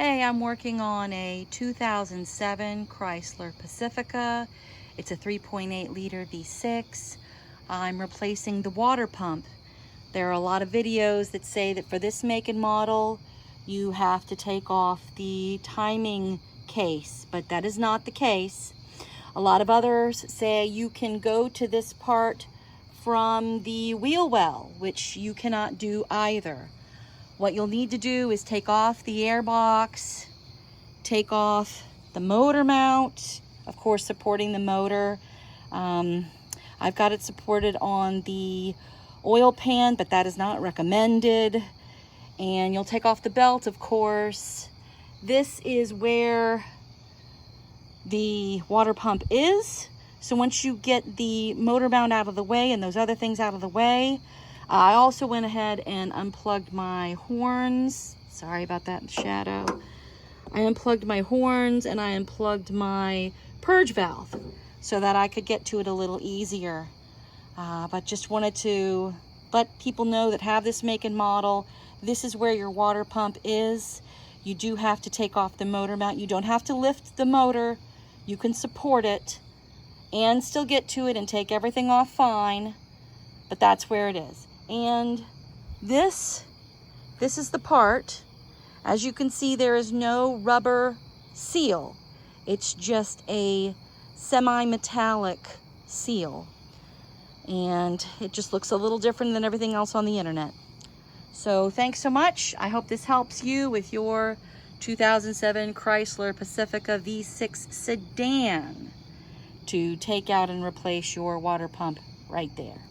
Hey, I'm working on a 2007 Chrysler Pacifica. It's a 3.8 liter V6. I'm replacing the water pump. There are a lot of videos that say that for this make and model, you have to take off the timing case, but that is not the case. A lot of others say you can go to this part from the wheel well, which you cannot do either. What you'll need to do is take off the air box, take off the motor mount, of course supporting the motor. I've got it supported on the oil pan, but that is not recommended. And you'll take off the belt, of course. This is where the water pump is. So once you get the motor mount out of the way and those other things out of the way, I also went ahead and unplugged my horns. Sorry about that in the shadow. I unplugged my horns and I unplugged my purge valve so that I could get to it a little easier. But just wanted to let people know that have this make and model. This is where your water pump is. You do have to take off the motor mount. You don't have to lift the motor. You can support it and still get to it and take everything off fine. But that's where it is. And this is the part. As you can see, there is no rubber seal. It's just a semi-metallic seal. And it just looks a little different than everything else on the internet. So thanks so much. I hope this helps you with your 2007 Chrysler Pacifica V6 Sedan to take out and replace your water pump right there.